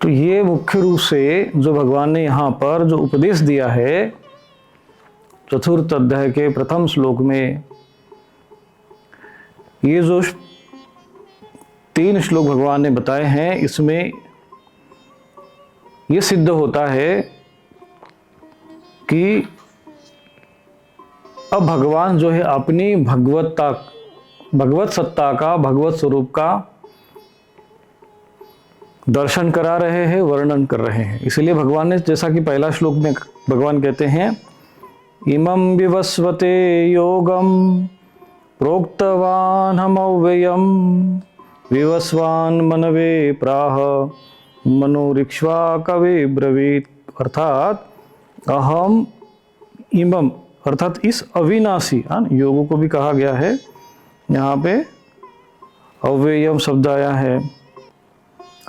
तो ये मुख्य रूप से जो भगवान ने यहाँ पर जो उपदेश दिया है चतुर्थ अध्याय के प्रथम श्लोक में, ये जो 3 श्लोक भगवान ने बताए हैं, इसमें ये सिद्ध होता है कि अब भगवान जो है अपनी भगवत सत्ता का, भगवत स्वरूप का दर्शन करा रहे हैं, वर्णन कर रहे हैं। इसलिए भगवान ने, जैसा कि पहला श्लोक में भगवान कहते हैं, इमं विवस्वते योगम प्रोक्तवान हम अव्ययम विवस्वान मनवे प्राह मनोरिक्ष्वा कवे ब्रवीत। अर्थात अहम इमम, अर्थात इस अविनाशी योगों को भी कहा गया है। यहाँ पे अव्ययम शब्द आया है।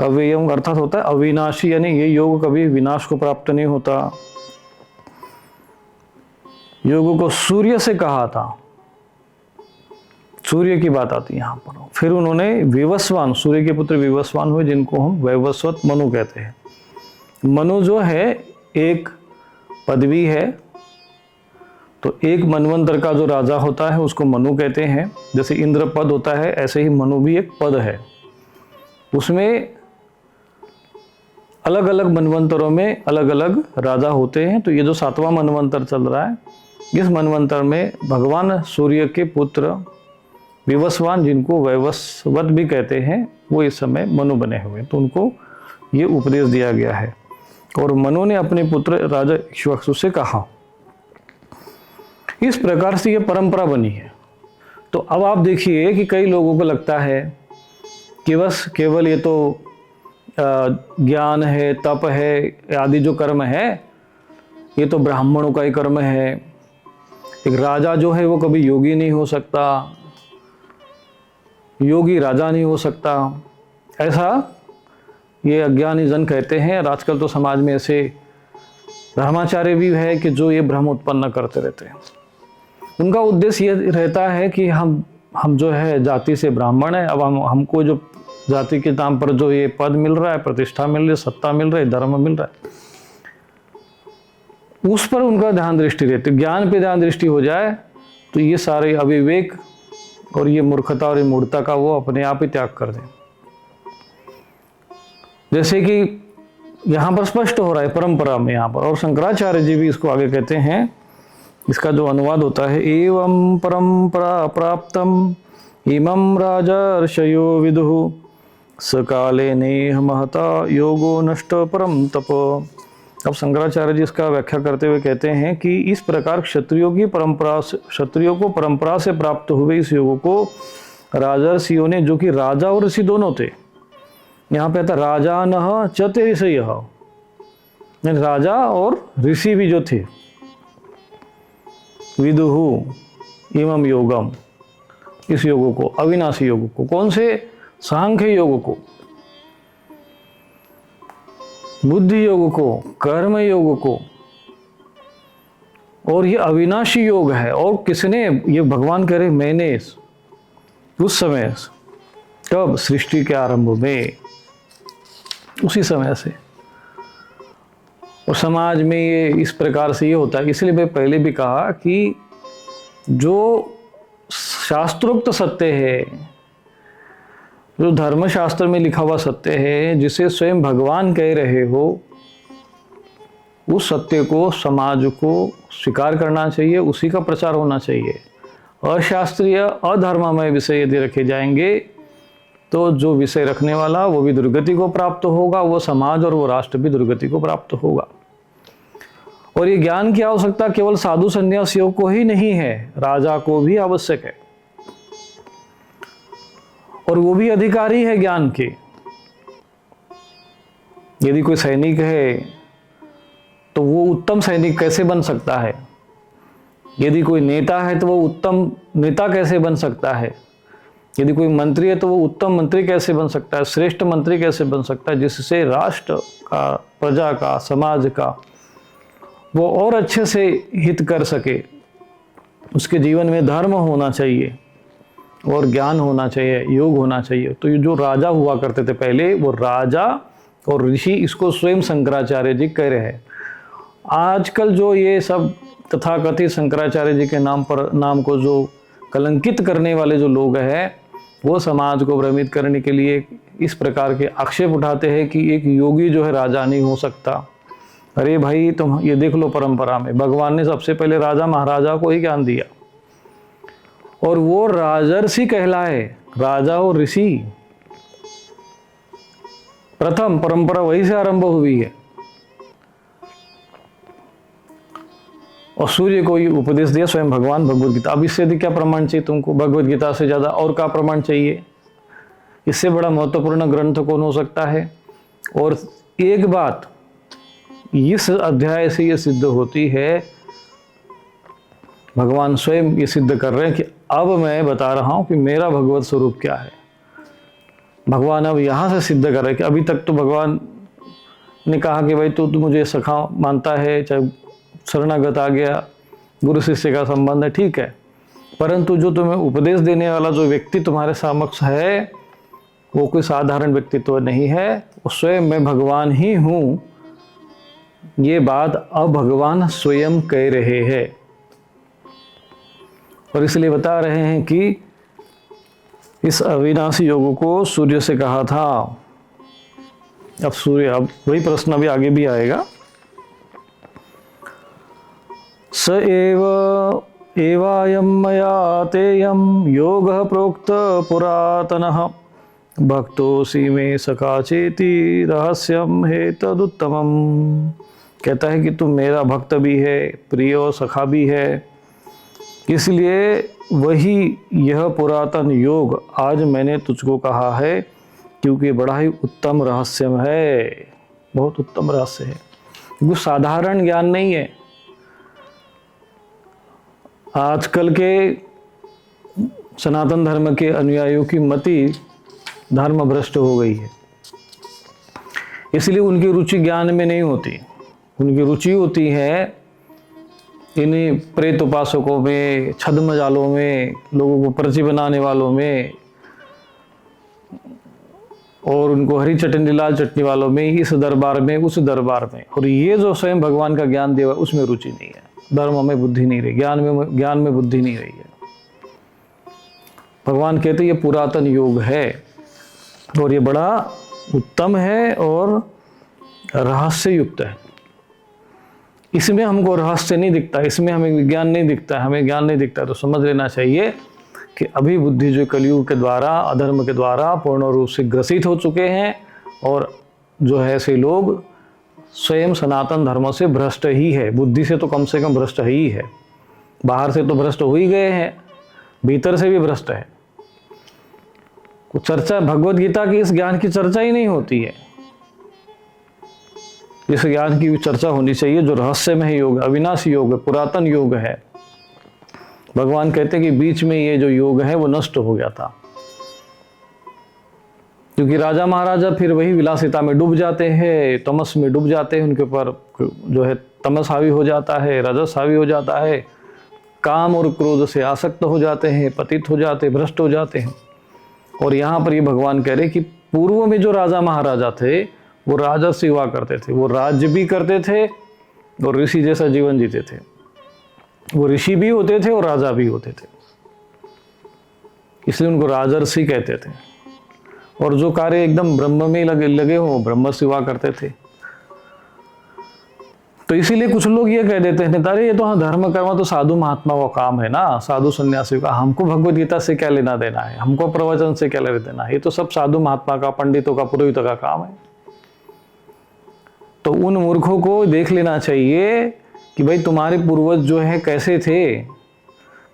अव्ययम अर्थात होता है अविनाशी, यानी ये योग कभी विनाश को प्राप्त नहीं होता। योगों को सूर्य से कहा था, सूर्य की बात आती है यहाँ पर। फिर उन्होंने विवस्वान, सूर्य के पुत्र विवस्वान हुए, जिनको हम वैवस्वत मनु कहते हैं। मनु जो है एक पदवी है, तो एक मनवंतर का जो राजा होता है उसको मनु कहते हैं। जैसे इंद्र पद होता है, ऐसे ही मनु भी एक पद है। उसमें अलग अलग मनवंतरों में अलग अलग राजा होते हैं। तो ये जो 7वां मनवंतर चल रहा है, इस मनवंतर में भगवान सूर्य के पुत्र विवस्वान, जिनको वैवस्वत भी कहते हैं, वो इस समय मनु बने हुए। तो उनको ये उपदेश दिया गया है और मनु ने अपने पुत्र राजा इक्ष्वाकु से कहा। इस प्रकार से ये परंपरा बनी है। तो अब आप देखिए कि कई लोगों को लगता है कि बस केवल ये तो ज्ञान है, तप है, आदि जो कर्म है ये तो ब्राह्मणों का ही कर्म है। एक राजा जो है वो कभी योगी नहीं हो सकता, योगी राजा नहीं हो सकता, ऐसा ये अज्ञानी जन कहते हैं। और आजकल तो समाज में ऐसे धर्माचार्य भी है कि जो ये भ्रम उत्पन्न करते रहते हैं। उनका उद्देश्य ये रहता है कि हम जो है जाति से ब्राह्मण है, अब हमको जो जाति के नाम पर जो ये पद मिल रहा है, प्रतिष्ठा मिल रही है, सत्ता मिल रही है, धर्म मिल रहा है, उस पर उनका ध्यान दृष्टि रहती है। ज्ञान पे ध्यान दृष्टि हो जाए तो ये सारे अविवेक और ये मूर्खता और ये मूढ़ता का वो अपने आप ही त्याग कर दें। जैसे कि यहाँ पर स्पष्ट हो रहा है परंपरा में यहाँ पर, और शंकराचार्य जी भी इसको आगे कहते हैं। इसका जो अनुवाद होता है, एवं परंपरा प्राप्तम इमं राजर्षयो विदुः सकाले नेह महता योगो नष्ट परम तप। अब शंकराचार्य जी इसका व्याख्या करते हुए कहते हैं कि इस प्रकार क्षत्रियों को परंपरा से प्राप्त हुए इस योग को राजर्षियों ने, जो कि राजा और ऋषि दोनों थे, यहाँ पे आता राजा न चते ऋषयः, राजा और ऋषि भी जो थे, विदुः इमं योगम, इस योग को, अविनाशी योग को, कौन से, सांख्य योग को, बुद्धि योग को, कर्म योग को, और ये अविनाशी योग है। और किसने ये, भगवान कह रहे मैंने उस समय, कब, सृष्टि के आरंभ में, उसी समय से। और समाज में ये इस प्रकार से ये होता है। इसलिए मैं पहले भी कहा कि जो शास्त्रोक्त सत्य है, जो धर्मशास्त्र में लिखा हुआ सत्य है, जिसे स्वयं भगवान कह रहे हो, उस सत्य को समाज को स्वीकार करना चाहिए, उसी का प्रचार होना चाहिए। अशास्त्रीय अधर्ममय विषय यदि रखे जाएंगे तो जो विषय रखने वाला वो भी दुर्गति को प्राप्त होगा, वो समाज और वो राष्ट्र भी दुर्गति को प्राप्त होगा। और ये ज्ञान की आवश्यकता केवल साधु संन्यासियों को ही नहीं है, राजा को भी आवश्यक है, और वो भी अधिकारी है ज्ञान के। यदि कोई सैनिक है तो वो उत्तम सैनिक कैसे बन सकता है, यदि कोई नेता है तो वो उत्तम नेता कैसे बन सकता है, यदि कोई मंत्री है तो वो उत्तम मंत्री कैसे बन सकता है, श्रेष्ठ मंत्री कैसे बन सकता है, जिससे राष्ट्र का, प्रजा का, समाज का वो और अच्छे से हित कर सके। उसके जीवन में धर्म होना चाहिए और ज्ञान होना चाहिए, योग होना चाहिए। तो ये जो राजा हुआ करते थे पहले, वो राजा और ऋषि इसको स्वयं शंकराचार्य जी कह रहे हैं। आजकल जो ये सब तथाकथित शंकराचार्य जी के नाम को जो कलंकित करने वाले जो लोग हैं, वो समाज को भ्रमित करने के लिए इस प्रकार के आक्षेप उठाते हैं कि एक योगी जो है राजा नहीं हो सकता। अरे भाई, तुम ये देख लो, परंपरा में भगवान ने सबसे पहले राजा महाराजा को ही ज्ञान दिया, और वो राजर्षि कहलाए, राजा और ऋषि। प्रथम परंपरा वहीं से आरंभ हुई है। और सूर्य को ये उपदेश दिया स्वयं भगवान भगवद गीता। अब इससे अधिक क्या प्रमाण चाहिए तुमको? भगवद गीता से ज्यादा और क्या प्रमाण चाहिए? इससे बड़ा महत्वपूर्ण ग्रंथ कौन हो सकता है? और एक बात इस अध्याय से ये सिद्ध होती है, भगवान स्वयं ये सिद्ध कर रहे हैं कि अब मैं बता रहा हूं कि मेरा भगवत स्वरूप क्या है। भगवान अब यहां से सिद्ध कर रहे हैं कि अभी तक तो भगवान ने कहा कि भाई तू मुझे सखा मानता है, चाहे शरणागत आ गया, गुरु शिष्य का संबंध है, ठीक है, परंतु जो तुम्हें उपदेश देने वाला जो व्यक्ति तुम्हारे समक्ष है वो कोई साधारण व्यक्तित्व नहीं है, वो स्वयं मैं भगवान ही हूं। ये बात अब भगवान स्वयं कह रहे हैं, और इसलिए बता रहे हैं कि इस अविनाशी योग को सूर्य से कहा था। अब सूर्य, अब वही प्रश्न अभी आगे भी आएगा। स एवायं मया तेयं योगः प्रोक्त पुरातनः भक्तोऽसि मे सखा चेति रहस्यम हे तदुत्तमम्। कहता है कि तुम मेरा भक्त भी है, प्रिय और सखा भी है, इसलिए वही यह पुरातन योग आज मैंने तुझको कहा है, क्योंकि बड़ा ही उत्तम रहस्य है, बहुत उत्तम रहस्य है, क्योंकि साधारण ज्ञान नहीं है। आजकल के सनातन धर्म के अनुयायियों की मति धर्म भ्रष्ट हो गई है, इसलिए उनकी रुचि ज्ञान में नहीं होती, उनकी रुचि होती है इन्हीं प्रेत उपासकों में, छद्म जालों में, लोगों को पर्ची बनाने वालों में, और उनको हरी चटनी लाल चटनी वालों में, इस दरबार में उस दरबार में। और ये जो स्वयं भगवान का ज्ञान दिया उसमें रुचि नहीं है, धर्म में बुद्धि नहीं रही, ज्ञान में बुद्धि नहीं रही है। भगवान कहते ये पुरातन योग है और ये बड़ा उत्तम है और रहस्य युक्त है। इसमें हमको रहस्य नहीं दिखता, इसमें हमें विज्ञान नहीं दिखता, हमें ज्ञान नहीं दिखता, तो समझ लेना चाहिए कि अभी बुद्धि जो कलयुग के द्वारा, अधर्म के द्वारा पूर्ण रूप से ग्रसित हो चुके हैं, और जो है ऐसे लोग स्वयं सनातन धर्म से भ्रष्ट ही है, बुद्धि से तो कम भ्रष्ट ही है, बाहर से तो भ्रष्ट हो ही गए हैं, भीतर से भी भ्रष्ट है। चर्चा भगवद गीता की इस ज्ञान की चर्चा ही नहीं होती है। इस ज्ञान की चर्चा होनी चाहिए जो रहस्यमय योग, अविनाशी योग है, पुरातन योग है। भगवान कहते हैं कि बीच में ये जो योग है वो नष्ट हो गया था, क्योंकि राजा महाराजा फिर वही विलासिता में डूब जाते हैं, तमस में डूब जाते हैं, उनके ऊपर जो है तमस हावी हो जाता है, रजस हावी हो जाता है, काम और क्रोध से आसक्त हो जाते हैं, पतित हो जाते हैं, भ्रष्ट हो जाते हैं। और यहाँ पर ये भगवान कह रहे कि पूर्व में जो राजा महाराजा थे वो राजर्षि हुआ करते थे, वो राज्य भी करते थे और ऋषि जैसा जीवन जीते थे, वो ऋषि भी होते थे और राजा भी होते थे, इसलिए उनको राजर्षि कहते थे। और जो कार्य एकदम ब्रह्म में लगे हो, ब्रह्मर्षि हुआ करते थे। तो इसीलिए कुछ लोग ये कह देते हैं, अरे ये तो हाँ धर्म कर्म तो साधु महात्मा का काम है ना, साधु सन्यासी का, हमको भगवद गीता से क्या लेना देना है, हमको प्रवचन से क्या लेना देना है, ये तो सब साधु महात्मा का, पंडितों का, पुरोहितों का काम है। तो उन मूर्खों को देख लेना चाहिए कि भाई तुम्हारे पूर्वज जो है कैसे थे,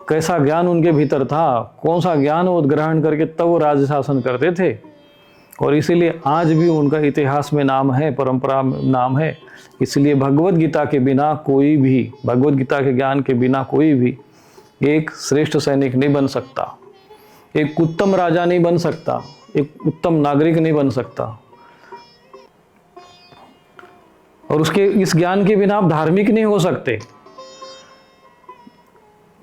कैसा ज्ञान उनके भीतर था, कौन सा ज्ञान वो ग्रहण करके तब वो राज्य शासन करते थे। और इसीलिए आज भी उनका इतिहास में नाम है, परंपरा में नाम है। इसलिए भगवद गीता के बिना कोई भी, भगवद गीता के ज्ञान के बिना कोई भी एक श्रेष्ठ सैनिक नहीं बन सकता, एक उत्तम राजा नहीं बन सकता, एक उत्तम नागरिक नहीं बन सकता। और उसके इस ज्ञान के बिना आप धार्मिक नहीं हो सकते।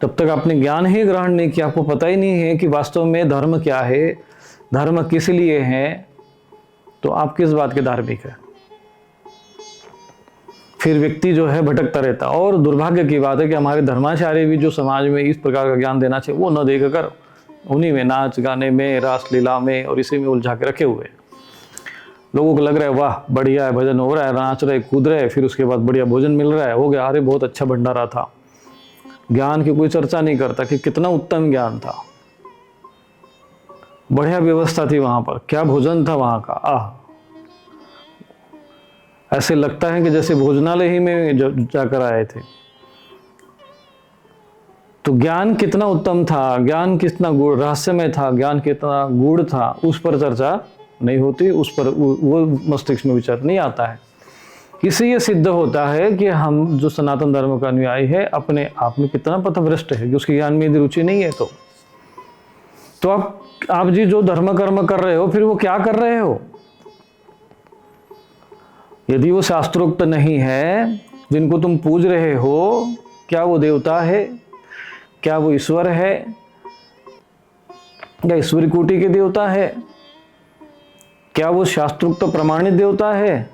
तब तक आपने ज्ञान ही ग्रहण नहीं किया, आपको पता ही नहीं है कि वास्तव में धर्म क्या है, धर्म किस लिए है, तो आप किस बात के धार्मिक है? फिर व्यक्ति जो है भटकता रहता। और दुर्भाग्य की बात है कि हमारे धर्माचार्य भी जो समाज में इस प्रकार का ज्ञान देना चाहिए वो न देकर उन्हीं में नाच गाने में, रासलीला में और इसी में उलझा के रखे हुए। लोगों को लग रहा है वाह बढ़िया है, भजन हो रहा है, नाच रहे कूद रहे, फिर उसके बाद बढ़िया भोजन मिल रहा है, हो गया, अरे बहुत अच्छा भंडारा था। ज्ञान की कोई चर्चा नहीं करता कि कितना उत्तम ज्ञान था, बढ़िया व्यवस्था थी वहां पर, क्या भोजन था वहां का, आह, ऐसे लगता है कि जैसे भोजनालय ही में जाकर आए थे। तो ज्ञान कितना उत्तम था, ज्ञान कितना गूढ़ रहस्यमय था, ज्ञान कितना गूढ़ था, उस पर चर्चा नहीं होती, उस पर वो मस्तिष्क में विचार नहीं आता है। इससे ये सिद्ध होता है कि हम जो सनातन धर्म का अनुयायी है अपने आप में कितना पथभ्रष्ट है कि उसके ज्ञान में यदि रुचि नहीं है तो आप जी जो धर्म कर्म कर रहे हो फिर वो क्या कर रहे हो? यदि वो शास्त्रोक्त नहीं है, जिनको तुम पूज रहे हो, क्या वो देवता है, क्या वो ईश्वर है, क्या ईश्वरी कोटि के देवता है, क्या वो शास्त्रोक्त प्रमाणित देवता है?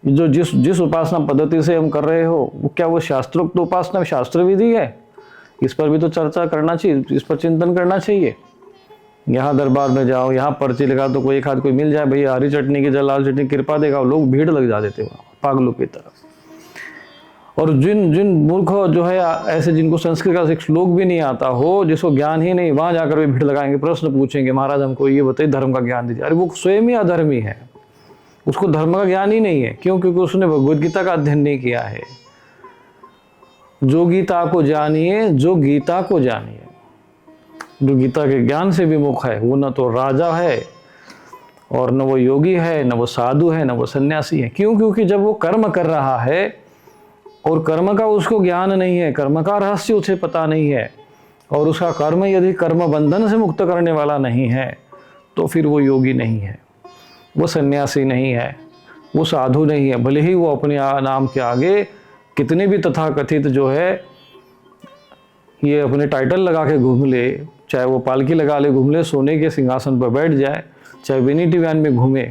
जो जिस उपासना पद्धति से हम कर रहे हो वो क्या वो शास्त्रोक्त उपासना शास्त्र विधि है? इस पर भी तो चर्चा करना चाहिए, इस पर चिंतन करना चाहिए। यहाँ दरबार में जाओ, यहाँ पर्ची लगा तो कोई एक हाथ कोई मिल जाए, भैया हरी चटनी की जगह लाल चटनी कृपा देगा, लोग भीड़ लग जा देते वहाँ पागलों की तरह। और जिन मूर्ख जो है ऐसे जिनको संस्कृत का एक श्लोक भी नहीं आता हो, जिसको ज्ञान ही नहीं, वहां जाकर भी भीड़ लगाएंगे, प्रश्न पूछेंगे, महाराज हमको ये बताइए धर्म का ज्ञान दीजिए। अरे वो स्वयं ही अधर्मी है, उसको धर्म का ज्ञान ही नहीं है। क्यों? क्योंकि उसने भगवद गीता का अध्ययन नहीं किया है। जो गीता को जानिए, जो गीता को जानिए, जो गीता के ज्ञान से विमुख है वो न तो राजा है और न वो योगी है, न वो साधु है, न वो सन्यासी है। क्यों? क्योंकि जब वो कर्म कर रहा है और कर्म का उसको ज्ञान नहीं है, कर्म का रहस्य उसे पता नहीं है, और उसका कर्म यदि कर्म बंधन से मुक्त करने वाला नहीं है तो फिर वो योगी नहीं है, वो सन्यासी नहीं है, वो साधु नहीं है। भले ही वो अपने नाम के आगे कितने भी तथाकथित जो है ये अपने टाइटल लगा के घूम ले, चाहे वो पालकी लगा ले घूम ले, सोने के सिंहासन पर बैठ जाए, चाहे विनिटी वैन में घूमे,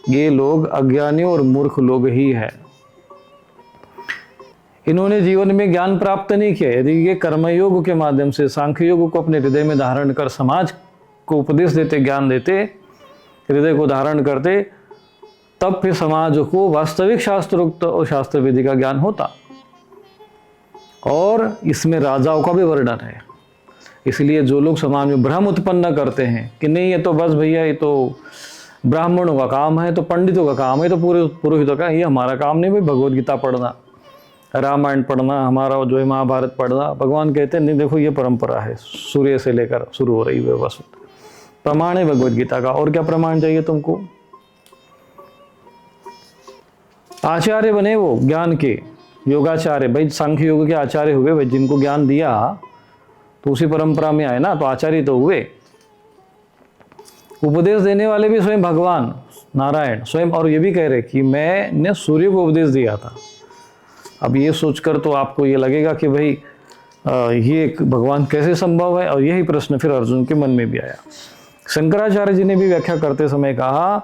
ये लोग अज्ञानी और मूर्ख लोग ही है। इन्होंने जीवन में ज्ञान प्राप्त नहीं किया। यदि ये कर्मयोग के माध्यम से सांख्य योग को अपने हृदय में धारण कर समाज को उपदेश देते, ज्ञान देते, हृदय को धारण करते, तब फिर समाज को वास्तविक शास्त्रोक्त और शास्त्र विधि का ज्ञान होता। और इसमें राजाओं का भी वर्णन है। इसलिए जो लोग समाज में भ्रम उत्पन्न करते हैं कि नहीं ये तो बस भैया ये तो ब्राह्मणों का काम है, तो पंडितों का काम है, तो पूरे पुरोहितों का, ये हमारा काम नहीं भाई। भगवद गीता पढ़ना, रामायण पढ़ना, हमारा जो है महाभारत पढ़ना, भगवान कहते हैं नहीं देखो ये परंपरा है, सूर्य से लेकर शुरू हो रही है बस, प्रमाण है भगवद गीता का। और क्या प्रमाण चाहिए तुमको? आचार्य बने वो ज्ञान के, योगाचार्य, भाई सांख्य योग के आचार्य हुए भाई, जिनको ज्ञान दिया तो उसी परंपरा में आए ना, तो आचार्य तो हुए। उपदेश देने वाले भी स्वयं भगवान नारायण स्वयं, और ये भी कह रहे कि मैंने सूर्य को उपदेश दिया था। अब ये सोचकर तो आपको ये लगेगा कि भाई ये भगवान कैसे संभव है, और यही प्रश्न फिर अर्जुन के मन में भी आया। शंकराचार्य जी ने भी व्याख्या करते समय कहा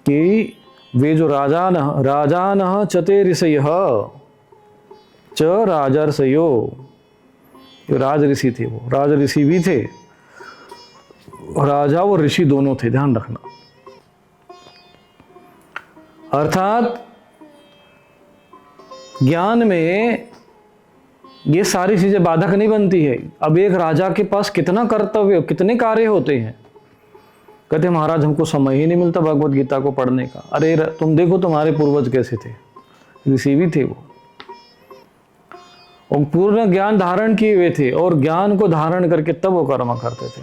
कि वे जो राजान चते ऋषय च राजर्षयो, राज ऋषि थे, वो राज ऋषि भी थे, राजा और ऋषि दोनों थे, ध्यान रखना। अर्थात ज्ञान में ये सारी चीजें बाधक नहीं बनती है। अब एक राजा के पास कितना कर्तव्य, कितने कार्य होते हैं। कहते महाराज हमको समय ही नहीं मिलता भगवद गीता को पढ़ने का। अरे तुम देखो तुम्हारे पूर्वज कैसे थे, ऋषि भी थे वो, और पूर्ण ज्ञान धारण किए हुए थे, और ज्ञान को धारण करके तब वो कर्म करते थे।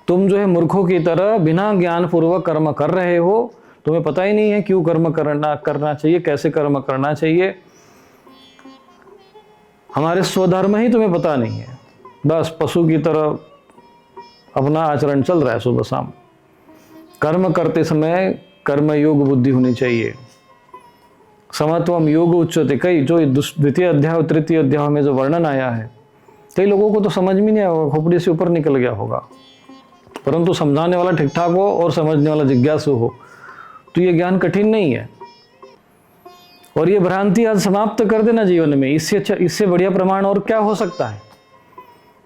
तुम जो है मूर्खों की तरह बिना ज्ञान पूर्वक कर्म कर रहे हो, तुम्हें पता ही नहीं है क्यों कर्म करना चाहिए, कैसे कर्म करना चाहिए। हमारे स्वधर्म ही तुम्हें पता नहीं है, बस पशु की तरह अपना आचरण चल रहा है सुबह शाम। कर्म करते समय कर्म योग बुद्धि होनी चाहिए। समत्वम योग उच्चते, कई जो द्वितीय अध्याय और तृतीय अध्याय में जो वर्णन आया है, कई लोगों को तो समझ में नहीं आया, खोपड़ी से ऊपर निकल गया होगा, परंतु समझाने वाला ठीक ठाक हो और समझने वाला जिज्ञासु हो तो ये ज्ञान कठिन नहीं है। और ये भ्रांति आज समाप्त कर देना जीवन में, इससे अच्छा, इससे बढ़िया प्रमाण और क्या हो सकता है।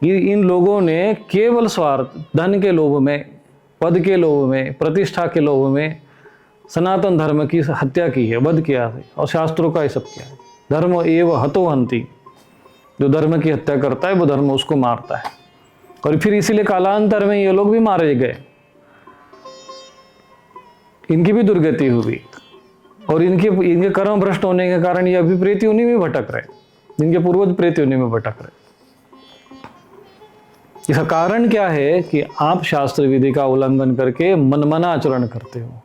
ये इन लोगों ने केवल स्वार्थ, धन के लोभ में, पद के लोभ में, प्रतिष्ठा के लोभ में सनातन धर्म की हत्या की है, वध किया है, और शास्त्रों का ये सब किया है। धर्म एव हतो हंति, जो धर्म की हत्या करता है वो धर्म उसको मारता है। और फिर इसीलिए कालांतर में ये लोग भी मारे गए, इनकी भी दुर्गति हुई, और इनके कर्म भ्रष्ट होने के कारण ये अभी प्रेत योनि में भटक रहे, जिनके पूर्वज प्रेत योनि में भटक रहे। इसका कारण क्या है कि आप शास्त्र विधि का उल्लंघन करके मनमाना आचरण करते हो।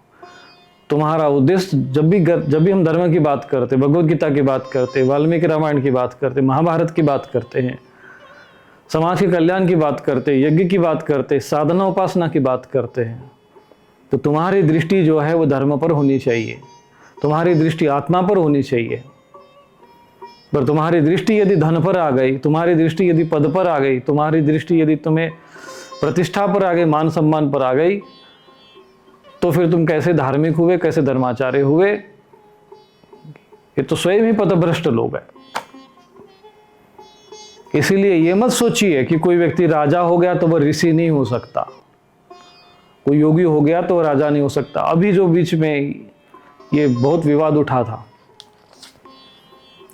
तुम्हारा उद्देश्य जब भी हम धर्म की बात करते, भगवत गीता की बात करते, वाल्मीकि रामायण की बात करते, महाभारत की बात करते हैं, समाज के कल्याण की बात करते, यज्ञ की बात करते, साधना उपासना की बात करते हैं, तो तुम्हारी दृष्टि जो है वो धर्म पर होनी चाहिए, तुम्हारी दृष्टि आत्मा पर होनी चाहिए। पर तुम्हारी दृष्टि यदि धन पर आ गई, तुम्हारी दृष्टि यदि पद पर आ गई, तुम्हारी दृष्टि यदि तुम्हें प्रतिष्ठा पर आ गई, मान सम्मान पर आ गई, तो फिर तुम कैसे धार्मिक हुए, कैसे धर्माचार्य हुए। ये तो स्वयं ही पथभ्रष्ट लोग हैं। इसीलिए ये मत सोचिए कि कोई व्यक्ति राजा हो गया तो वह ऋषि नहीं हो सकता, कोई योगी हो गया तो वह राजा नहीं हो सकता। अभी जो बीच में ये बहुत विवाद उठा था,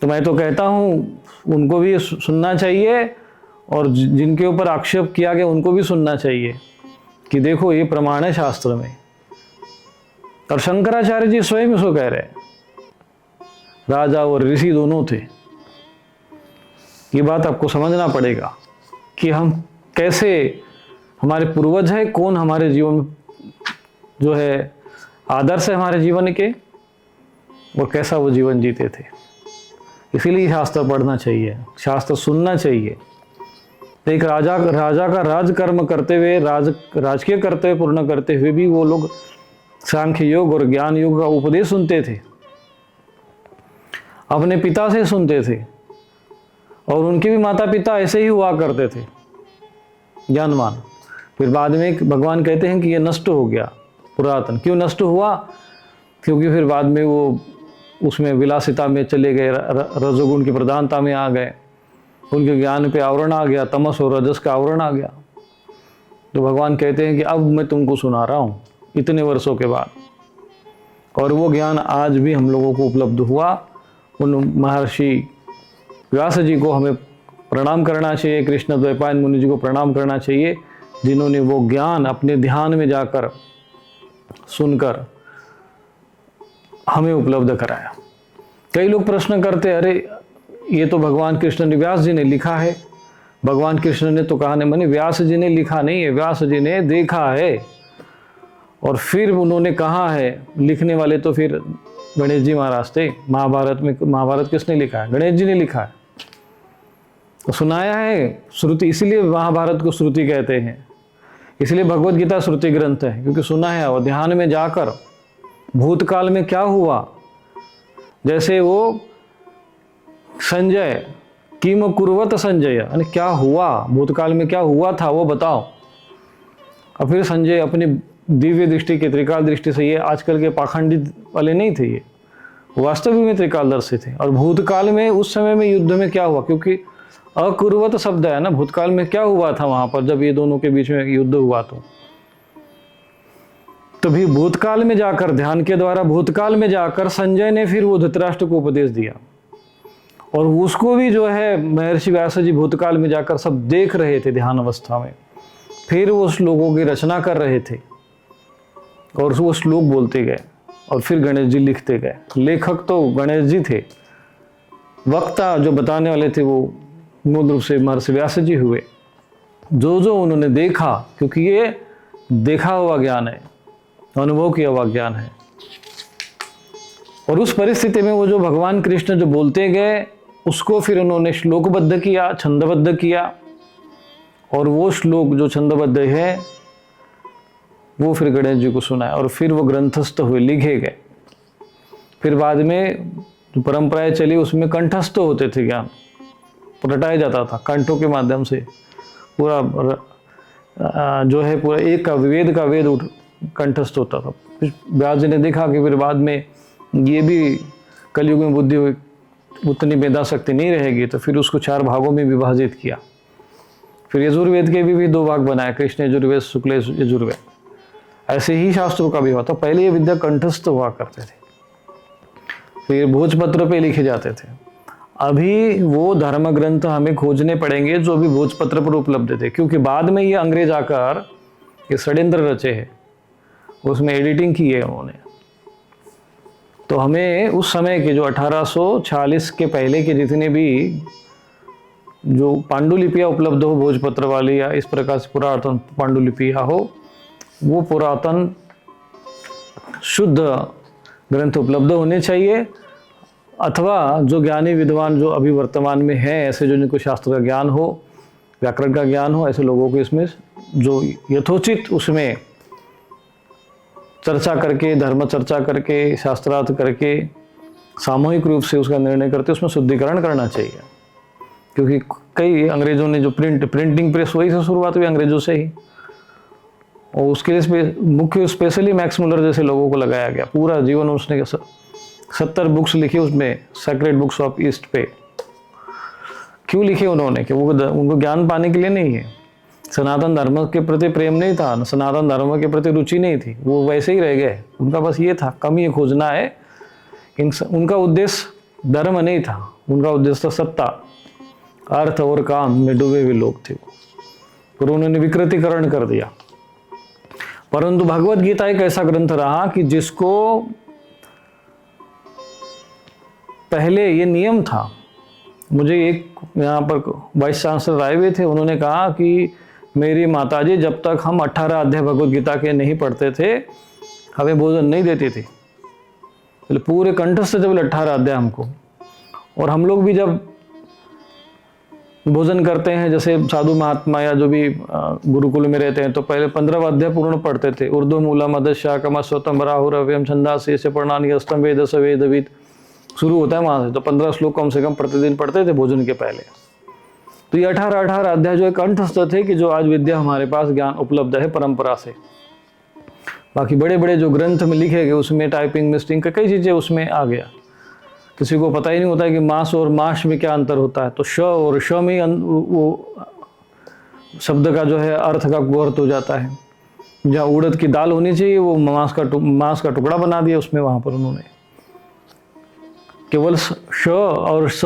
तो मैं तो कहता हूं उनको भी सुनना चाहिए, और जिनके ऊपर आक्षेप किया गया उनको भी सुनना चाहिए कि देखो ये प्रमाण है शास्त्र में। और शंकराचार्य जी स्वयं इसको कह रहे हैं, राजा और ऋषि दोनों थे। ये बात आपको समझना पड़ेगा कि हम कैसे, हमारे पूर्वज है कौन, हमारे जीवन जो है आदर्श है हमारे जीवन के, और कैसा वो जीवन जीते थे। इसीलिए शास्त्र पढ़ना चाहिए, शास्त्र सुनना चाहिए। एक राजा का राजकर्म करते हुए, राजकीय कर्तव्य पूर्ण करते हुए भी वो लोग सांख्य योग और ज्ञान योग का उपदेश सुनते थे, अपने पिता से सुनते थे, और उनके भी माता पिता ऐसे ही हुआ करते थे, ज्ञानवान। फिर बाद में भगवान कहते हैं कि ये नष्ट हो गया पुरातन। क्यों नष्ट हुआ? क्योंकि फिर बाद में वो उसमें विलासिता में चले गए, रजोगुण की प्रधानता में आ गए, उनके ज्ञान पे आवरण आ गया, तमस और रजस का आवरण आ गया। तो भगवान कहते हैं कि अब मैं तुमको सुना रहा हूँ इतने वर्षों के बाद, और वो ज्ञान आज भी हम लोगों को उपलब्ध हुआ। उन महर्षि व्यास जी को हमें प्रणाम करना चाहिए, कृष्ण द्वैपायन मुनि जी को प्रणाम करना चाहिए, जिन्होंने वो ज्ञान अपने ध्यान में जाकर सुनकर हमें उपलब्ध कराया। कई लोग प्रश्न करते, अरे ये तो भगवान कृष्ण ने, व्यास जी ने लिखा है, भगवान कृष्ण ने तो कहा नहीं। मैंने व्यास जी ने लिखा नहीं है, व्यास जी ने देखा है, और फिर उन्होंने कहा है। लिखने वाले तो फिर गणेश जी महाराज थे। महाभारत किसने लिखा है? गणेश जी ने लिखा है, तो सुनाया है श्रुति। इसीलिए महाभारत को श्रुति कहते हैं, इसलिए भगवत गीता श्रुति ग्रंथ है, क्योंकि सुना है। और ध्यान में जाकर भूतकाल में क्या हुआ, जैसे वो संजय किम कुर्वत संजय, यानी क्या हुआ भूतकाल में, क्या हुआ था वो बताओ। और फिर संजय अपनी दिव्य दृष्टि की, त्रिकाल दृष्टि से, ये आजकल के पाखंडी वाले नहीं थे, ये वास्तविक में त्रिकालदर्शी थे। और भूतकाल में उस समय में युद्ध में क्या हुआ, क्योंकि अकुर्वत शब्द है ना, भूतकाल में क्या हुआ था वहां पर जब ये दोनों के बीच में युद्ध हुआ। तो भी भूतकाल में जाकर, ध्यान के द्वारा भूतकाल में जाकर संजय ने फिर वो धृतराष्ट्र को उपदेश दिया, और उसको भी जो है महर्षि व्यास जी भूतकाल में जाकर सब देख रहे थे ध्यान अवस्था में। फिर वो श्लोकों की रचना कर रहे थे, और वो श्लोक बोलते गए, और फिर गणेश जी लिखते गए। लेखक तो गणेश जी थे, वक्ता जो बताने वाले थे वो मूल रूप से महर्षि व्यास जी हुए। जो जो उन्होंने देखा, क्योंकि ये देखा हुआ ज्ञान है, अनुभव किया हुआ ज्ञान है। और उस परिस्थिति में वो जो भगवान कृष्ण जो बोलते गए, उसको फिर उन्होंने श्लोकबद्ध किया, छंदबद्ध किया, और वो श्लोक जो छंदबद्ध है वो फिर गणेश जी को सुनाया, और फिर वो ग्रंथस्थ हुए, लिखे गए। फिर बाद में जो परंपराएं चली उसमें कंठस्थ होते थे ज्ञान, रटाया जाता था कंठों के माध्यम से। पूरा जो है पूरा एक का वेद कंठस्थ होता था। व्यास जी ने देखा कि फिर बाद में ये भी कलयुग में बुद्धि उतनी मेधा शक्ति नहीं रहेगी, तो फिर उसको 4 भागों में विभाजित किया। फिर यजुर्वेद के भी 2 भाग बनाए, कृष्ण यजुर्वेद, शुक्ल यजुर्वेद। ऐसे ही शास्त्रों का भी हुआ। तो पहले ये विद्या कंठस्थ हुआ करते थे, फिर भोजपत्र पे लिखे जाते थे। अभी वो धर्म ग्रंथ हमें खोजने पड़ेंगे जो अभी भोजपत्र पर उपलब्ध थे, क्योंकि बाद में ये अंग्रेज आकर ये षड्यंत्र रचे हैं, उसमें एडिटिंग की है उन्होंने। तो हमें उस समय के जो 1846 के पहले के जितने भी जो पांडुलिपियाँ उपलब्ध हो, भोजपत्र वाली या इस प्रकार से पुरातन पांडुलिपियाँ हो, वो पुरातन शुद्ध ग्रंथ उपलब्ध होने चाहिए। अथवा जो ज्ञानी विद्वान जो अभी वर्तमान में है, ऐसे जो जिनको शास्त्र का ज्ञान हो, व्याकरण का ज्ञान हो, ऐसे लोगों को इसमें जो यथोचित उसमें चर्चा करके, धर्म चर्चा करके, शास्त्रार्थ करके, सामूहिक रूप से उसका निर्णय करते उसमें शुद्धिकरण करना चाहिए। क्योंकि कई अंग्रेजों ने जो प्रिंटिंग प्रेस वही से शुरुआत हुई अंग्रेजों से ही, और उसके लिए मुख्य स्पेशली मैक्स मुलर जैसे लोगों को लगाया गया। पूरा जीवन उसने 70 बुक्स लिखी उसमें, सेक्रेड बुक्स ऑफ ईस्ट पे। क्यों लिखे उन्होंने? कि वो उनको ज्ञान पाने के लिए नहीं है, सनातन धर्म के प्रति प्रेम नहीं था, सनातन धर्म के प्रति रुचि नहीं थी, वो वैसे ही रह गए। उनका बस ये था, कम ये खोजना है। उनका उद्देश्य धर्म नहीं था, उनका उद्देश्य था सत्ता, अर्थ और काम में डूबे हुए लोग थे। पर उन्होंने विकृतीकरण कर दिया। परंतु भगवत गीता एक ऐसा ग्रंथ रहा कि जिसको पहले ये नियम था। मुझे एक यहाँ पर वाइस चांसलर आए हुए थे, उन्होंने कहा कि मेरी माताजी जब तक हम 18 अध्याय भगवत गीता के नहीं पढ़ते थे, हमें भोजन नहीं देती थी। पूरे कंठस्थ थे 18 अध्याय हमको। और हम लोग भी जब भोजन करते हैं, जैसे साधु महात्मा या जो भी गुरुकुल में रहते हैं, तो पहले 15 अध्याय पूर्ण पढ़ते थे। उर्दू मूलम अदशाकम स्वतम राहुरव्यम छंदासी से पढ़ानी अस्तम वेद सवेदविद शुरू होता है वहां से। तो 15 श्लोक कम से कम प्रतिदिन पढ़ते थे भोजन के पहले। तो ये 18 अध्याय जो कंठस्थ थे कि जो आज विद्या हमारे पास ज्ञान उपलब्ध है परंपरा से। बाकी बड़े बड़े जो ग्रंथ में लिखे गए उसमें टाइपिंग मिस्टिंग का कई चीजें उसमें आ गया। किसी को पता ही नहीं होता है कि मांस और माश में क्या अंतर होता है। तो श और श में वो शब्द का जो है अर्थ का अर्थ हो जाता है। जहाँ उड़द की दाल होनी चाहिए वो मांस का टुकड़ा बना दिया उसमें। वहां पर उन्होंने केवल श और स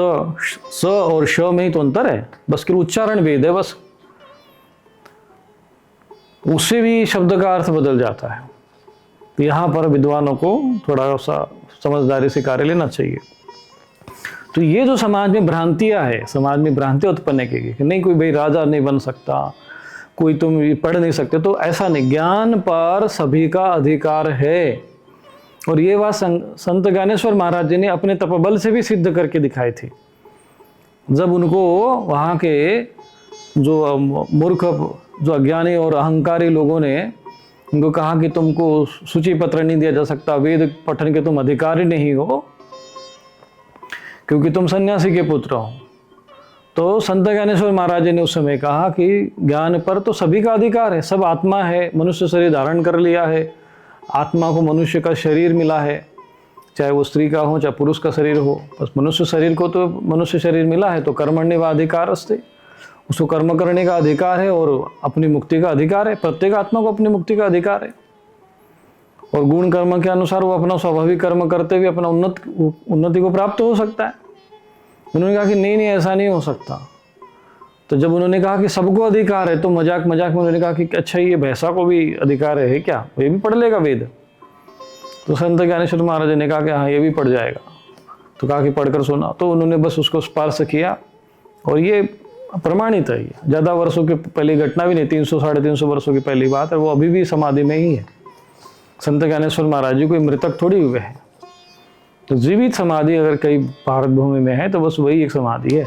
और श में ही तो अंतर है, बस केवल उच्चारण भेद है बस। उससे भी शब्द का अर्थ बदल जाता है। तो यहाँ पर विद्वानों को थोड़ा सा समझदारी से कार्य लेना चाहिए। तो ये जो समाज में भ्रांतियां है, समाज में भ्रांतियां उत्पन्न की कि नहीं कोई भाई राजा नहीं बन सकता, कोई तुम पढ़ नहीं सकते, तो ऐसा नहीं। ज्ञान पर सभी का अधिकार है। और ये बात संत ज्ञानेश्वर महाराज जी ने अपने तपबल से भी सिद्ध करके दिखाई थी। जब उनको वहाँ के जो मूर्ख, जो अज्ञानी और अहंकारी लोगों ने उनको कहा कि तुमको सूची पत्र नहीं दिया जा सकता, वेद पठन के तुम अधिकारी नहीं हो क्योंकि तुम सन्यासी के पुत्र हो, तो संत ज्ञानेश्वर महाराज जी ने उस समय कहा कि ज्ञान पर तो सभी का अधिकार है। सब आत्मा है, मनुष्य शरीर धारण कर लिया है, आत्मा को मनुष्य का शरीर मिला है, चाहे वो स्त्री का हो चाहे पुरुष का शरीर हो, बस मनुष्य शरीर को तो मनुष्य शरीर मिला है। तो कर्मण्य व अधिकार अस्ति, उसको कर्म करने का अधिकार है और अपनी मुक्ति का अधिकार है। प्रत्येक आत्मा को अपनी मुक्ति का अधिकार है। और गुण कर्म के अनुसार वो अपना स्वाभाविक कर्म करते हुए अपना उन्नति को प्राप्त हो सकता है। उन्होंने कहा कि नहीं ऐसा नहीं हो सकता। तो जब उन्होंने कहा कि सबको अधिकार है, तो मजाक में उन्होंने कहा कि अच्छा ये भैंसा को भी अधिकार है क्या, ये भी पढ़ लेगा वेद? तो संत ज्ञानेश्वर महाराज ने कहा कि हाँ ये भी पढ़ जाएगा। तो कहा कि पढ़कर सुना। तो उन्होंने बस उसको स्पर्श किया और ये प्रमाणित है। ज़्यादा वर्षों की पहली घटना भी नहीं, 300-350 वर्षों की पहली बात है। वो अभी भी समाधि में ही है। संत ज्ञानेश्वर महाराज जी कोई मृतक थोड़ी हुए हैं। तो जीवित समाधि अगर कई भारत भूमि में है तो बस वही एक समाधि है।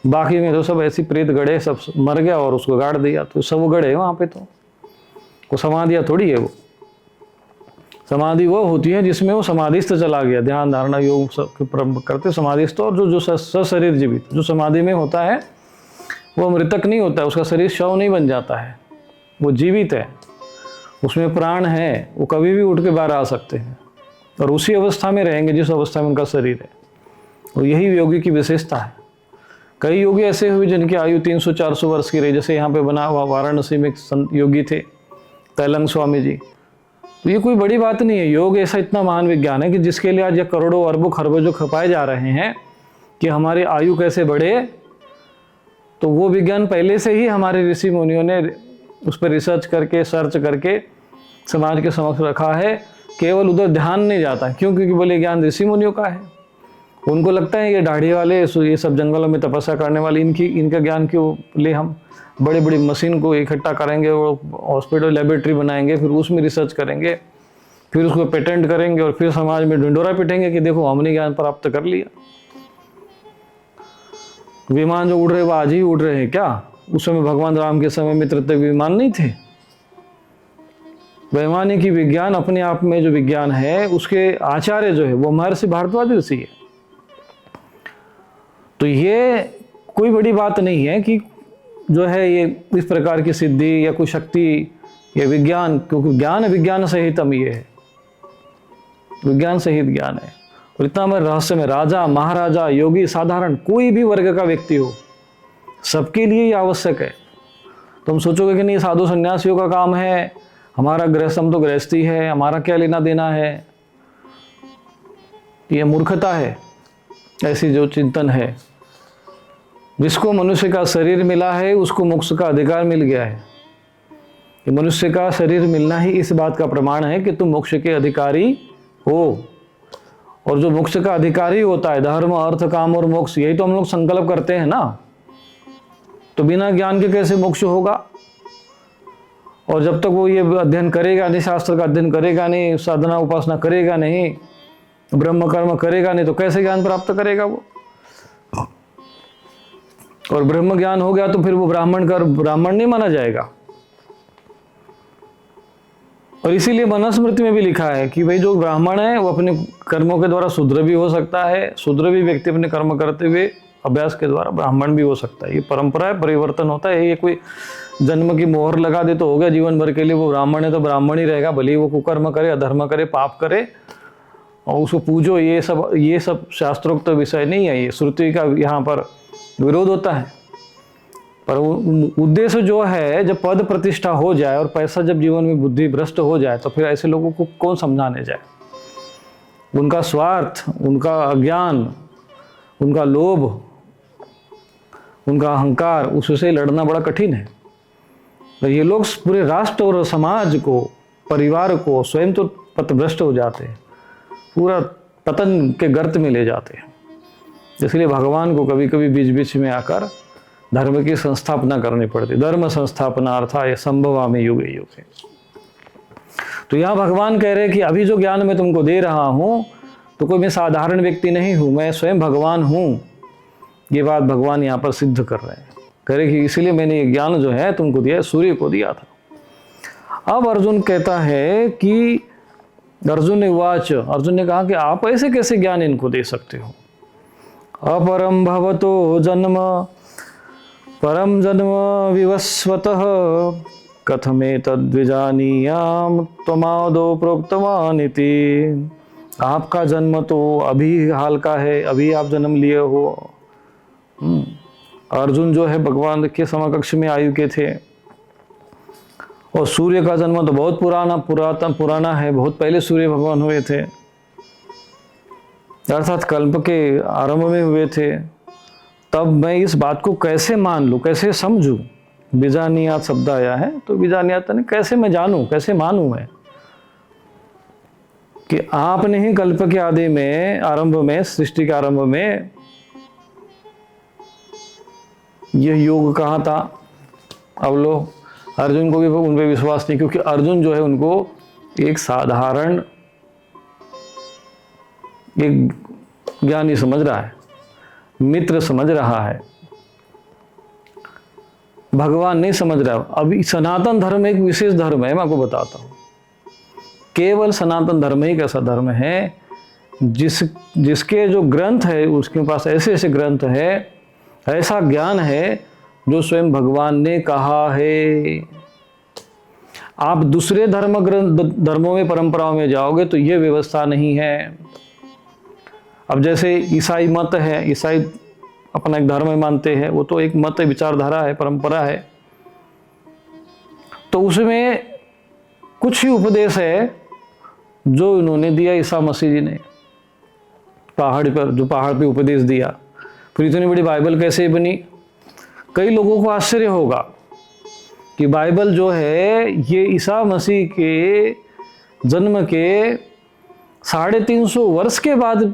बाकी में तो सब ऐसी प्रेत गड़े, सब मर गया और उसको गाड़ दिया, तो सब वो गड़े वहाँ पे। तो वो समाधियाँ थोड़ी है। वो समाधि वो होती है जिसमें वो समाधिस्थ चला गया, ध्यान धारणा योग सब करते समाधिस्थ। और जो सशरीर जीवित जो समाधि में होता है वो मृतक नहीं होता है, उसका शरीर शव नहीं बन जाता है, वो जीवित है। उसमें प्राण है, वो कभी भी उठ के बाहर आ सकते हैं और उसी अवस्था में रहेंगे जिस अवस्था में उनका शरीर है। और यही योगी की विशेषता है। कई योगी ऐसे हुए जिनकी आयु 300-400 वर्ष की रही, जैसे यहाँ पे बना हुआ वाराणसी में एक संत योगी थे तैलंग स्वामी जी। तो ये कोई बड़ी बात नहीं है। योग ऐसा इतना महान विज्ञान है कि जिसके लिए आज ये करोड़ों अरबों खरबों जो खपाए जा रहे हैं कि हमारी आयु कैसे बढ़े, तो वो विज्ञान पहले से ही हमारे ऋषि मुनियों ने उस पर रिसर्च करके सर्च करके समाज के समक्ष रखा है। केवल उधर ध्यान नहीं जाता, क्यों? क्योंकि बोले ज्ञान ऋषि मुनियों का है। उनको लगता है ये दाढ़ी वाले, ये सब जंगलों में तपस्या करने वाले, इनका ज्ञान क्यों ले, हम बड़े बड़ी मशीन को इकट्ठा करेंगे, वो हॉस्पिटल लेबोरेटरी बनाएंगे, फिर उसमें रिसर्च करेंगे, फिर उसको पेटेंट करेंगे और फिर समाज में ढिंडोरा पिटेंगे कि देखो हमने ज्ञान प्राप्त कर लिया। विमान जो उड़ रहे वो आज ही उड़ रहे हैं क्या? उस समय भगवान राम के समय में तृतीय विमान नहीं थे। वैमानिकी विज्ञान अपने आप में जो विज्ञान है उसके आचार्य जो है वो महर्षि भारद्वाज ऋषि है। तो ये कोई बड़ी बात नहीं है कि जो है ये इस प्रकार की सिद्धि या कोई शक्ति या विज्ञान, क्योंकि ज्ञान विज्ञान सहितम ये है, विज्ञान सहित ज्ञान है। और इतना मैं रहस्य में राजा महाराजा योगी साधारण कोई भी वर्ग का व्यक्ति हो, सबके लिए ये आवश्यक है। तुम सोचोगे कि नहीं साधु सन्यासियों का काम है, हमारा गृहस्थ, हम तो गृहस्थी है, हमारा क्या लेना देना है, ये मूर्खता है। ऐसी जो चिंतन है, जिसको मनुष्य का शरीर मिला है उसको मोक्ष का अधिकार मिल गया है। कि मनुष्य का शरीर मिलना ही इस बात का प्रमाण है कि तुम मोक्ष के अधिकारी हो। और जो मोक्ष का अधिकारी होता है, धर्म अर्थ काम और मोक्ष, यही तो हम लोग संकल्प करते हैं ना। तो बिना ज्ञान के कैसे मोक्ष होगा? और जब तक वो ये अध्ययन करेगा नहीं, शास्त्र का अध्ययन करेगा नहीं, साधना उपासना करेगा नहीं, ब्रह्म कर्म करेगा नहीं, तो कैसे ज्ञान प्राप्त करेगा वो? और ब्रह्म ज्ञान हो गया तो फिर वो ब्राह्मण नहीं माना जाएगा। और इसीलिए मनुस्मृति में भी लिखा है कि भाई जो ब्राह्मण है वो अपने कर्मों के द्वारा शूद्र भी हो सकता है, शूद्र भी व्यक्ति अपने कर्म करते हुए अभ्यास के द्वारा ब्राह्मण भी हो सकता है। ये परंपरा है, परिवर्तन होता है। ये कोई जन्म की मोहर लगा दे तो हो गया जीवन भर के लिए वो ब्राह्मण है तो ब्राह्मण ही रहेगा, भले वो कुकर्म करे, अधर्म करे, पाप करे और उसको पूजो, ये सब शास्त्रोक्त विषय नहीं है। ये श्रुति का यहाँ पर विरोध होता है। पर उद्देश्य जो है, जब पद प्रतिष्ठा हो जाए और पैसा जब जीवन में बुद्धि भ्रष्ट हो जाए तो फिर ऐसे लोगों को कौन समझाने जाए? उनका स्वार्थ, उनका अज्ञान, उनका लोभ, उनका अहंकार, उससे लड़ना बड़ा कठिन है। तो ये लोग पूरे राष्ट्र और समाज को, परिवार को, स्वयं तो पथभ्रष्ट हो जाते हैं, पूरा पतन के गर्त में ले जाते हैं। इसलिए भगवान को कभी कभी बीच बीच में आकर धर्म की संस्थापना करनी पड़ती। धर्म संस्थापना अर्थात संभवामि युगे युगे। तो यहाँ भगवान कह रहे हैं कि अभी जो ज्ञान मैं तुमको दे रहा हूँ तो कोई मैं साधारण व्यक्ति नहीं हूँ, मैं स्वयं भगवान हूँ। ये बात भगवान यहाँ पर सिद्ध कर रहे हैं। कह रहे कि इसीलिए मैंने ये ज्ञान जो है तुमको दिया, सूर्य को दिया था। अब अर्जुन कहता है कि अर्जुन ने कहा कि आप ऐसे कैसे ज्ञान इनको दे सकते हो? अपरम भवतो जन्म परम जन्म विवस्वतः कथमेतद्विजानीयाम त्वमादौ प्रोक्तवान इति। आपका जन्म तो अभी हाल का है, अभी आप जन्म लिए हो। अर्जुन जो है भगवान के समकक्ष में आयु के थे और सूर्य का जन्म तो बहुत पुराना है, बहुत पहले सूर्य भगवान हुए थे, अर्थात कल्प के आरंभ में हुए थे। तब मैं इस बात को कैसे मान लूं, कैसे समझूं? बीजानियात शब्द आया है तो बीजानियात ने कैसे मैं जानूं, कैसे मानूं मैं कि आपने ही कल्प के आदि में, आरंभ में, सृष्टि के आरंभ में यह योग कहा था। अब लो अर्जुन को भी उन पर विश्वास नहीं, क्योंकि अर्जुन जो है उनको एक साधारण एक ज्ञानी समझ रहा है, मित्र समझ रहा है, भगवान नहीं समझ रहा। अभी सनातन धर्म एक विशेष धर्म है, मैं आपको बताता हूँ। केवल सनातन धर्म ही एक ऐसा धर्म है जिसके जो ग्रंथ है उसके पास ऐसे ऐसे ग्रंथ है, ऐसा ज्ञान है जो स्वयं भगवान ने कहा है। आप दूसरे धर्मों में, परंपराओं में जाओगे तो ये व्यवस्था नहीं है। अब जैसे ईसाई मत है, ईसाई अपना एक धर्म मानते हैं, वो तो एक मत है, विचारधारा है, परंपरा है। तो उसमें कुछ ही उपदेश है जो इन्होंने दिया, ईसा मसीह जी ने पहाड़ पर, जो पहाड़ पे उपदेश दिया। फिर इतनी बड़ी बाइबल कैसे बनी? कई लोगों को आश्चर्य होगा कि बाइबल जो है ये ईसा मसीह के जन्म के 350 वर्ष के बाद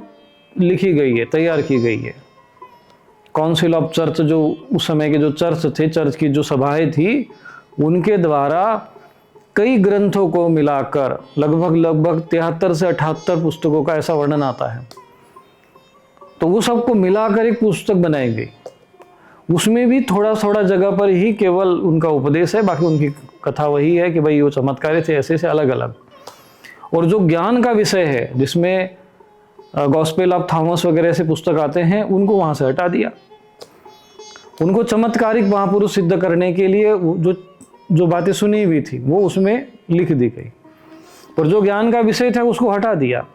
लिखी गई है, तैयार की गई है। काउंसिल ऑफ चर्च, जो उस समय के जो चर्च थे, चर्च की जो सभाएं थी, उनके द्वारा कई ग्रंथों को मिलाकर लगभग 73 से 78 पुस्तकों का ऐसा वर्णन आता है। तो वो सबको मिलाकर एक पुस्तक बनाई गई। उसमें भी थोड़ा थोड़ा जगह पर ही केवल उनका उपदेश है, बाकी उनकी कथा वही है कि भाई वो चमत्कारी थे, ऐसे से अलग अलग। और जो ज्ञान का विषय है, जिसमें गॉस्पेल ऑफ थॉमस वगैरह से पुस्तक आते हैं, उनको वहां से हटा दिया। उनको चमत्कारिक महापुरुष सिद्ध करने के लिए जो बातें सुनी हुई थी वो उसमें लिख दी गई, पर जो ज्ञान का विषय था उसको हटा दिया।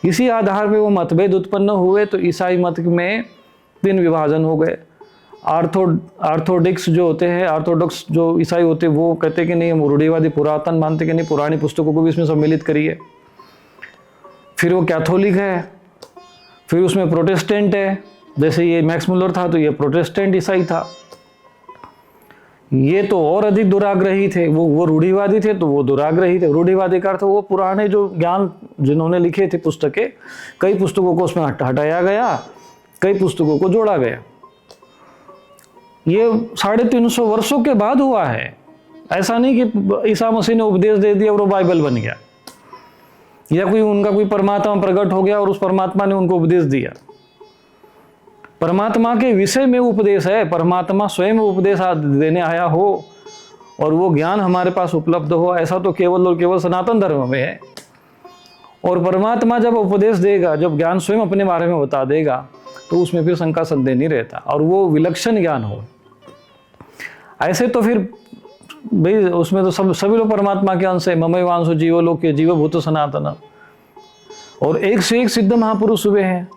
इसी आधार पे वो मतभेद उत्पन्न हुए। तो ईसाई मत में 3 विभाजन हो गए। ऑर्थोडॉक्स जो होते हैं, ऑर्थोडॉक्स जो ईसाई होते हैं, वो कहते कि नहीं, हम रूढ़िवादी पुरातन मानते कि नहीं, पुरानी पुस्तकों को भी इसमें सम्मिलित करिए। फिर वो कैथोलिक है, फिर उसमें प्रोटेस्टेंट है, जैसे ये मैक्स मुलर था तो ये प्रोटेस्टेंट ईसाई था। ये तो और अधिक दुराग्रही थे, वो रूढ़िवादी थे तो वो दुराग्रही थे। रूढ़िवादी का अर्थ वो पुराने जो ज्ञान जिन्होंने लिखे थे पुस्तकें, कई पुस्तकों को उसमें हटाया गया, कई पुस्तकों को जोड़ा गया। ये 350 वर्षों के बाद हुआ है। ऐसा नहीं कि ईसा मसीह ने उपदेश दे दिया और वो बाइबल बन गया, या कोई उनका कोई परमात्मा प्रकट हो गया और उस परमात्मा ने उनको उपदेश दिया। परमात्मा के विषय में उपदेश है, परमात्मा स्वयं उपदेश देने आया हो और वो ज्ञान हमारे पास उपलब्ध हो, ऐसा तो केवल और केवल सनातन धर्म में है। और परमात्मा जब उपदेश देगा, जब ज्ञान स्वयं अपने बारे में बता देगा, तो उसमें फिर शंका संदेह नहीं रहता, और वो विलक्षण ज्ञान हो। ऐसे तो फिर भाई उसमें तो सभी लोग परमात्मा के अंश है। ममैवांशो जीवलोके जीवभूत सनातन। और एक से एक सिद्ध महापुरुष हुए हैं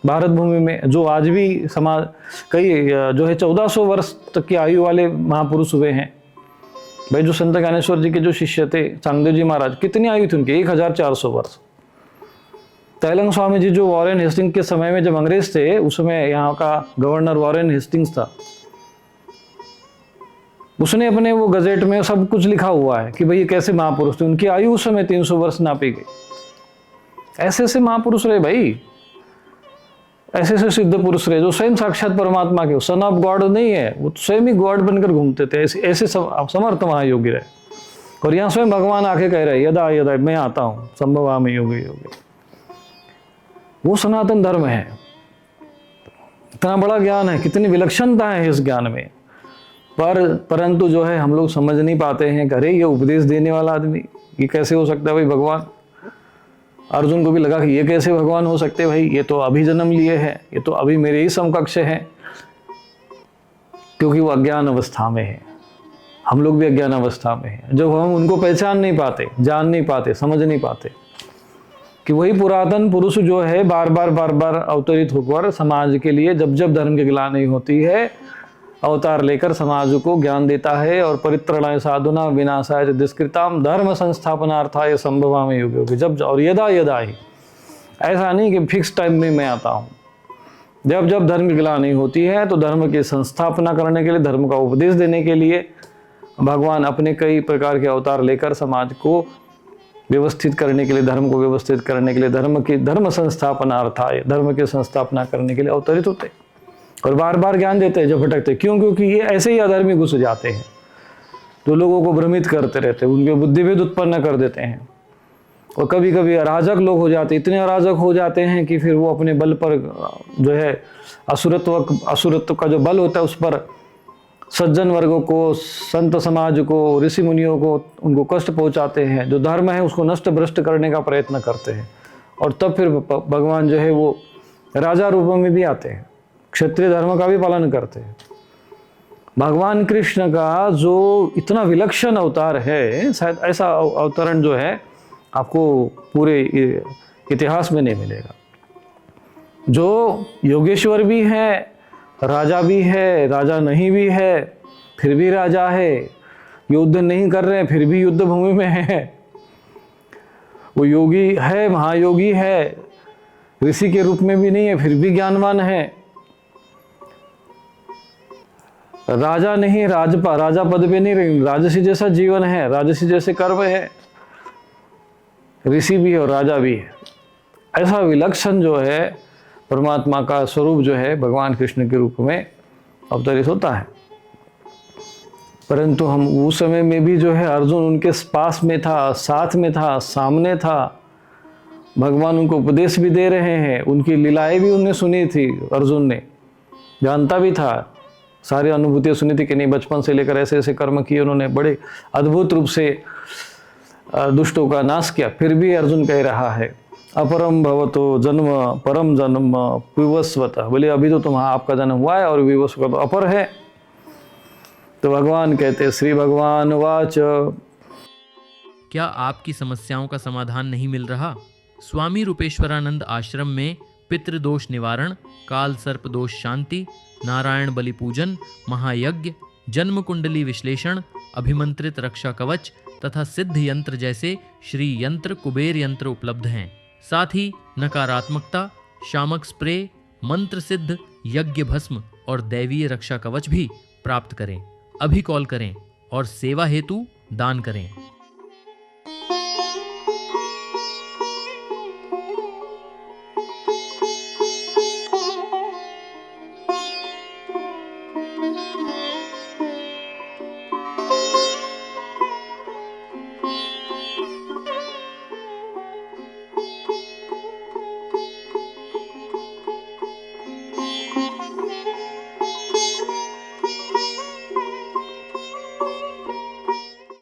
भारत भूमि में, जो आज भी समाज कई जो है 1400 वर्ष तक की आयु वाले महापुरुष हुए हैं। भाई जो संत ज्ञानेश्वर जी के जो शिष्य थे, चांगदेव जी महाराज, कितनी आयु थी उनकी? 1400 वर्ष। तैलंग स्वामी जी जो वॉरेन हेस्टिंग्स के समय में जब अंग्रेज थे, उसमें यहाँ का गवर्नर वॉरेन हेस्टिंग्स था, उसने अपने वो गजेट में सब कुछ लिखा हुआ है कि भाई ये कैसे महापुरुष थे। उनकी आयु उस समय 300 वर्ष नापी गई। ऐसे ऐसे महापुरुष रहे भाई, ऐसे ऐसे सिद्ध पुरुष रहे जो स्वयं साक्षात परमात्मा के, सन ऑफ गॉड नहीं है, वो स्वयं ही गॉड बनकर घूमते थे। ऐसे समर्थ महायोगी रहे। और यहाँ स्वयं भगवान आके कह रहे यदा यदा मैं आता हूँ संभवामि योगी योगी। वो सनातन धर्म है। इतना बड़ा ज्ञान है, कितनी विलक्षणता है इस ज्ञान में। परंतु जो है हम लोग समझ नहीं पाते हैं। अरे ये उपदेश देने वाला आदमी, ये कैसे हो सकता है भाई भगवान? अर्जुन को भी लगा कि ये कैसे भगवान हो सकते भाई, ये तो अभी जन्म लिए हैं, ये तो अभी मेरे ही समकक्ष हैं, क्योंकि वो अज्ञान अवस्था में है। हम लोग भी अज्ञान अवस्था में हैं, जब हम उनको पहचान नहीं पाते, जान नहीं पाते, समझ नहीं पाते कि वही पुरातन पुरुष जो है बार बार अवतरित होकर समाज के लिए, जब जब धर्म की गिलानी होती है, अवतार लेकर समाज को ज्ञान देता है। और परित्रणाय साधुना विनाशाय दुष्कृताम धर्म संस्थापनार्थाय संभवामि युगे युगे। जब और यदा यदा ही, ऐसा नहीं कि फिक्स टाइम में मैं आता हूँ। जब जब धर्म की गिलानी होती है तो धर्म की संस्थापना करने के लिए, धर्म का उपदेश देने के लिए भगवान अपने कई प्रकार के अवतार लेकर समाज को व्यवस्थित करने के लिए, धर्म को व्यवस्थित करने के लिए, धर्म संस्थापनार्थाय, धर्म की संस्थापना करने के लिए अवतरित होते और बार बार ज्ञान देते हैं जो भटकते। क्यों? क्योंकि ये ऐसे ही अधर्मी घुस जाते हैं, जो लोगों को भ्रमित करते रहते हैं, उनके बुद्धिभेद उत्पन्न कर देते हैं। और कभी कभी अराजक लोग हो जाते, इतने अराजक हो जाते हैं कि फिर वो अपने बल पर जो है असुरत्व का जो बल होता है, उस पर सज्जन वर्गों को, संत समाज को, ऋषि मुनियों को, उनको कष्ट पहुंचाते हैं। जो धर्म है उसको नष्ट भ्रष्ट करने का प्रयत्न करते हैं। और तब फिर भगवान जो है वो राजा रूप में भी आते हैं, क्षत्रिय धर्म का भी पालन करते हैं। भगवान कृष्ण का जो इतना विलक्षण अवतार है, शायद ऐसा अवतरण जो है आपको पूरे इतिहास में नहीं मिलेगा। जो योगेश्वर भी है, राजा भी है, राजा नहीं भी है फिर भी राजा है, युद्ध नहीं कर रहे हैं फिर भी युद्ध भूमि में है, वो योगी है, महायोगी है, ऋषि के रूप में भी नहीं है फिर भी ज्ञानवान है, राजा नहीं, राजा पद पे नहीं, राजसी जैसा जीवन है, राजसी जैसे कर्म है, ऋषि भी है और राजा भी है। ऐसा विलक्षण जो है परमात्मा का स्वरूप जो है भगवान कृष्ण के रूप में अवतरित होता है। परंतु हम उस समय में भी जो है अर्जुन उनके पास में था, साथ में था, सामने था, भगवान उनको उपदेश भी दे रहे हैं, उनकी लीलाएं भी उन्हें सुनी थी, अर्जुन ने जानता भी था, सारी अनुभूतियाँ सुनी थी कि नहीं बचपन से लेकर ऐसे ऐसे कर्म किए उन्होंने, बड़े अद्भुत रूप से दुष्टों का नाश किया। फिर भी अर्जुन कह रहा है अपरम भवतो जन्म परम जन्म विवस्वत, बोले अभी तो तुम्हारा आपका जन्म हुआ है और विवस्वत अपर है। तो भगवान कहते श्री भगवान वाच, क्या आपकी समस्याओं का समाधान नहीं मिल रहा? स्वामी रूपेश्वरानंद आश्रम में पितृदोष निवारण, काल सर्प दोष शांति, नारायण बलि पूजन, महायज्ञ, जन्म कुंडली विश्लेषण, अभिमंत्रित रक्षा कवच तथा सिद्ध यंत्र जैसे श्री यंत्र, कुबेर यंत्र उपलब्ध हैं। साथ ही नकारात्मकता, शामक स्प्रे, मंत्र सिद्ध यज्ञ भस्म और दैवीय रक्षा कवच भी प्राप्त करें। अभी कॉल करें और सेवा हेतु दान करें।